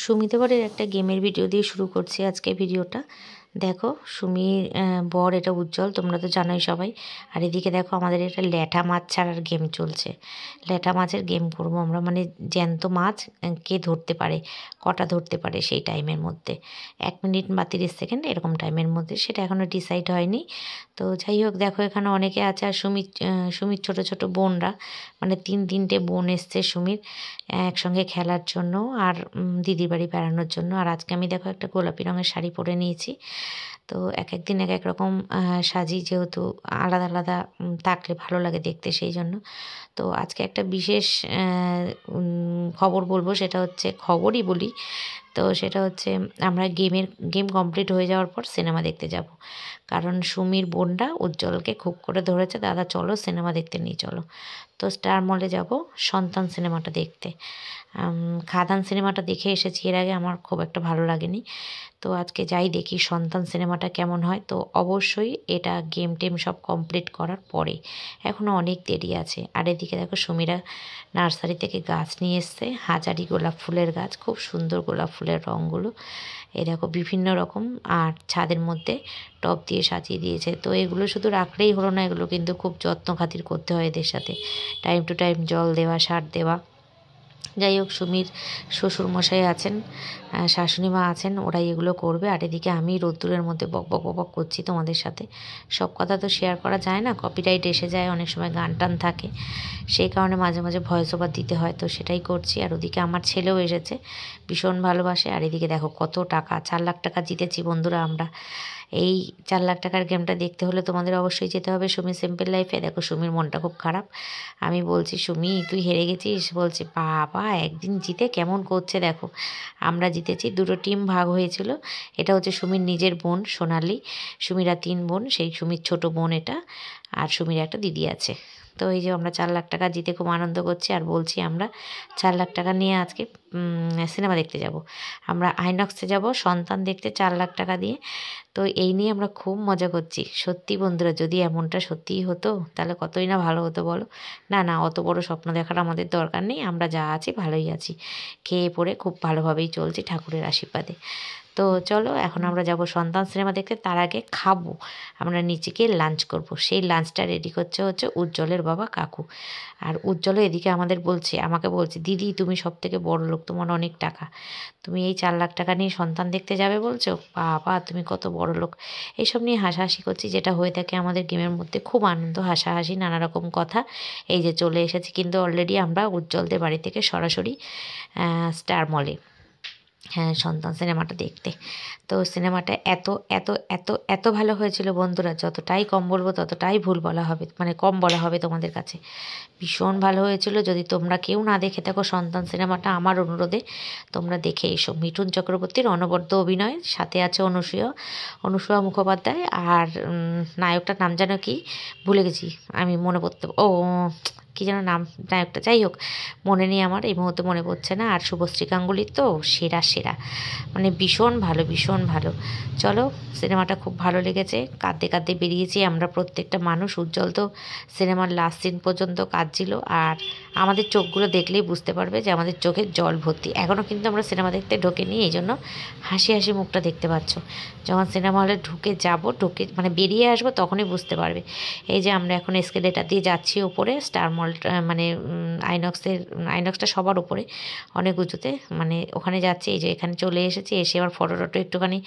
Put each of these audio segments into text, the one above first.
সুমিদেবরের একটা গেমের ভিডিও দিয়ে শুরু করছি আজকে ভিডিওটা। দেখো সুমির বর এটা উজ্জ্বল, তোমরা তো জানোই সবাই। আর এদিকে দেখো আমাদের এটা ল্যাঠা মাছ ছাড়ার গেম চলছে। ল্যাঠা মাছের গেম করবো আমরা, মানে জ্যান্ত মাছ কে ধরতে পারে, কটা ধরতে পারে সেই টাইমের মধ্যে, 1 মিনিট বা 30 সেকেন্ড এরকম টাইমের মধ্যে, সেটা এখনও ডিসাইড হয়নি। তো যাই হোক, দেখো এখানে অনেকে আছে। আর সুমির ছোট ছোট বোনরা, মানে তিনটে বোন এসছে সুমির একসঙ্গে খেলার জন্য আর দিদির বাড়ি বেড়ানোর জন্য। আর আজকে আমি দেখো একটা গোলাপি রঙের শাড়ি পরে নিয়েছি। তো এক এক দিন এক এক রকম সাজি, যেহেতু আলাদা আলাদা থাকলে ভালো লাগে দেখতে, সেই জন্য। তো আজকে একটা বিশেষ খবর বলবো, সেটা হচ্ছে খবরই বলি। তো সেটা হচ্ছে আমরা গেম কমপ্লিট হয়ে যাওয়ার পর সিনেমা দেখতে যাব। কারণ সুমির বোনটা উজ্জ্বলকে খুব করে ধরেছে, দাদা চলো সিনেমা দেখতে নিয়ে চলো। তো স্টার মলে যাব সন্তান সিনেমাটা দেখতে। খাদান সিনেমাটা দেখে এসেছি এর আগে, আমার খুব একটা ভালো লাগেনি। তো আজকে যাই দেখি সন্তান সিনেমাটা কেমন হয়। তো অবশ্যই এটা গেম টেম সব কমপ্লিট করার পরে, এখনও অনেক দেরি আছে। আর এদিকে দেখো সুমিরা নার্সারি থেকে গাছ নিয়ে এসছে, হাজারি গোলাপ ফুলের গাছ, খুব সুন্দর গোলাপ ফুলের রঙগুলো এই দেখো বিভিন্ন রকম। আর ছাদের মধ্যে টব দিয়ে সাজিয়ে দিয়েছে। তো এগুলো শুধু রাখলেই হলো না, এগুলো কিন্তু খুব যত্ন খাতির করতে হয় এদের সাথে, টাইম টু টাইম জল দেওয়া, সার দেওয়া। যাই হোক, সুমির শ্বশুরমশাই আছেন, শাশুড়ি মা আছেন, ওরাই এগুলো করবে। আর এদিকে আমি রোদ্দুরের মধ্যে বক বক বক করছি তোমাদের সাথে। সব কথা তো শেয়ার করা যায় না, কপিরাইট এসে যায়, অনেক সময় গান টান থাকে, সেই কারণে মাঝে মাঝে ভয়েস ওভার দিতে হয়। তো সেটাই করছি। আর ওদিকে আমার ছেলেও এসেছে, ভীষণ ভালোবাসে। আর এদিকে দেখো কত টাকা, 4 লাখ টাকা জিতেছি বন্ধুরা আমরা। এই 4 লাখ টাকার গেমটা দেখতে হলে তোমাদের অবশ্যই যেতে হবে সুমি সিম্পল লাইফে। দেখো সুমির মনটা খুব খারাপ। আমি বলছি সুমি তুই হেরে গেছিস, বলছে বাবা একদিন জিতে কেমন করছে দেখো। আমরা জিতেছি, 2টো টিম ভাগ হয়েছিল। এটা হচ্ছে সুমির নিজের বোন সোনালি, সুমিরা 3 বোন, সেই সুমির ছোট বোন এটা। আর সুমির একটা দিদি আছে। তো এই যে আমরা 4 লাখ টাকা জিতে খুব আনন্দ করছি। আর বলছি আমরা 4 লাখ টাকা নিয়ে আজকে সিনেমা দেখতে যাব। আমরা আইনক্সে যাব সন্তান দেখতে 4 লাখ টাকা দিয়ে। তো এই নিয়ে আমরা খুব মজা করছি। সত্যি বন্ধুরা, যদি এমনটা সত্যিই হতো তাহলে কতই না ভালো হতো বলো। না না, অত বড় স্বপ্ন দেখার আমাদের দরকার নেই, আমরা যা আছি ভালোই আছি, খেয়ে পড়ে খুব ভালোভাবেই চলছি ঠাকুরের আশীর্বাদে। তো চলো এখন আমরা যাব সন্তান সিনেমা দেখতে। তার আগে খাবো, আমরা নিচে গিয়ে লাঞ্চ করব। সেই লাঞ্চটা রেডি হচ্ছে উজ্জ্বলের বাবা কাকু। আর উজ্জ্বলও এদিকে আমাকে বলছে দিদি তুমি সব থেকে বড় লোক, তোমার অনেক টাকা, তুমি এই 4 লাখ টাকা নিয়ে সন্তান দেখতে যাবে বলছো, বাবা তুমি কত বড় লোক। এইসব নিয়ে হাসাহাসি করছি, যেটা হয়ে থাকে আমাদের গেমের মধ্যে, খুব আনন্দ হাসাহাসি নানা রকম কথা। এই যে চলে এসেছি কিন্তু অলরেডি আমরা উজ্জ্বলদের বাড়ি থেকে সরাসরি স্টার মলে, হ্যাঁ সন্তান সিনেমাটা দেখতে। তো সিনেমাটা এত এত এত এত ভালো হয়েছিল বন্ধুরা, যতটাই কম বলবো ততটাই ভুল বলা হবে, মানে কম বলা হবে তোমাদের কাছে। ভীষণ ভালো হয়েছিল। যদি তোমরা কেউ না দেখে থাকো সন্তান সিনেমাটা, আমার অনুরোধে তোমরা দেখে এসো। মিঠুন চক্রবর্তীর অনবদ্য অভিনয়, সাথে আছে অনুসূয়া মুখোপাধ্যায়। আর নায়কটার নাম যেন কি ভুলে গেছি আমি, মনে পড়তে কী যেন নাম নায়কটা, যাই হোক মনে নেই আমার এই মুহূর্তে, মনে পড়ছে না। আর শুভশ্রী গাঙ্গুলি তো সেরা, মানে ভীষণ ভালো ভীষণ ভালো। চলো, সিনেমাটা খুব ভালো লেগেছে, কাঁদতে কাঁদতে বেরিয়েছি আমরা প্রত্যেকটা মানুষ। উজ্জ্বল তো সিনেমার লাস্ট সিন পর্যন্ত কাঁদছিল। আর আমাদের চোখগুলো দেখলেই বুঝতে পারবে যে আমাদের চোখে জল ভর্তি। এখনও কিন্তু আমরা সিনেমা দেখতে ঢোকেনি, এই জন্য হাসি হাসি মুখটা দেখতে পাচ্ছ। যখন সিনেমা হলে ঢুকে মানে বেরিয়ে আসবো তখনই বুঝতে পারবে। এই যে আমরা এখন এসকেলেটার দিয়ে যাচ্ছি উপরে, স্টার মল মানে আইনক্সটা সবার উপরে, অনেক উঁচুতে, মানে ওখানে যাচ্ছি। এই যে এখানে চলে এসেছি, এসে আবার ফটো একটুখানি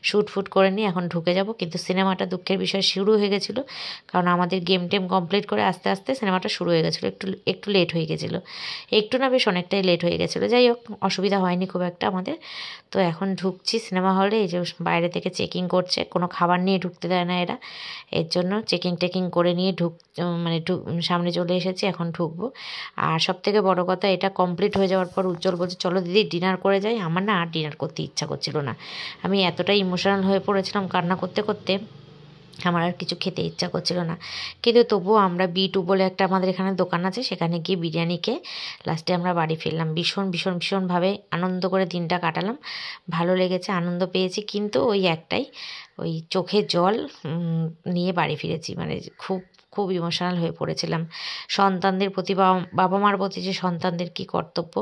শ্যুট করে নিয়ে এখন ঢুকে যাব। কিন্তু সিনেমাটা দুঃখের বিষয় শুরু হয়ে গেছিলো, কারণ আমাদের গেম টেম কমপ্লিট করে আস্তে আস্তে সিনেমাটা শুরু হয়ে গেছিলো, একটু লেট হয়ে গেছিলো, একটু না বেশ অনেকটাই লেট হয়ে গেছিলো। যাই হোক, অসুবিধা হয়নি খুব একটা আমাদের। তো এখন ঢুকছি সিনেমা হলে। এই যে বাইরে থেকে চেকিং করছে, কোনো খাবার নিয়ে ঢুকতে দেয় না এরা, এর জন্য চেকিং করে নিয়ে সামনে চলে এসেছি, এখন ঢুকবো। আর সবথেকে বড় কথা, এটা কমপ্লিট হয়ে যাওয়ার পর উজ্জ্বল বলছে চলো দিদি ডিনার করে যাই। আমার না আর ডিনার করতে ইচ্ছা করছিল না, আমি এতটাই ইমোশনাল হয়ে পড়েছিলাম কান্না করতে করতে, আমার আর কিছু খেতে ইচ্ছা করছিল না। কিন্তু তবুও আমরা B2 বলে একটা আমাদের এখানে দোকান আছে, সেখানে গিয়ে বিরিয়ানি খেয়ে লাস্টে আমরা বাড়ি ফিরলাম। ভীষণভাবে আনন্দ করে দিনটা কাটালাম, ভালো লেগেছে, আনন্দ পেয়েছি। কিন্তু ওই একটাই, ওই চোখে জল নিয়ে বাড়ি ফিরেছি, মানে খুব খুব ইমোশনাল হয়ে পড়েছিলাম। সন্তানদের প্রতি বাবা মার প্রতি যে সন্তানদের কী কর্তব্য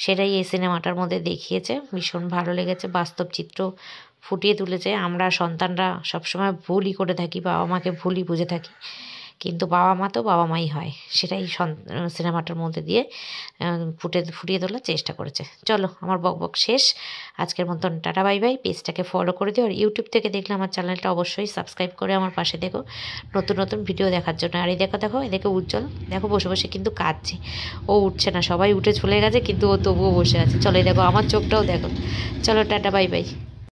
সেটাই এই সিনেমাটার মধ্যে দেখিয়েছে। ভীষণ ভালো লেগেছে, বাস্তব চিত্র ফুটিয়ে তুলেছে। আমরা সন্তানরা সবসময় ভুলই করে থাকি, বাবা মাকে ভুলই বুঝে থাকি, কিন্তু বাবা মা তো বাবা মাই হয়, সেটাই সিনেমাটার মধ্যে দিয়ে ফুটিয়ে তোলার চেষ্টা করেছে। চলো, আমার বকবক শেষ। আজকের মতন টাটা বাই বাই। পেজটাকে ফলো করে দিও, আর ইউটিউব থেকে দেখলে আমার চ্যানেলটা অবশ্যই সাবস্ক্রাইব করে আমার পাশে দেখো নতুন নতুন ভিডিও দেখার জন্য। আর এই দেখো এদিকে উজ্জ্বল দেখো বসে বসে কিন্তু কাঁদছে, ও উঠছে না, সবাই উঠে চলে গেছে কিন্তু ও তবুও বসে আছে। চলো এই দেখো আমার চোখটাও দেখো। চলো টাটা বাই বাই।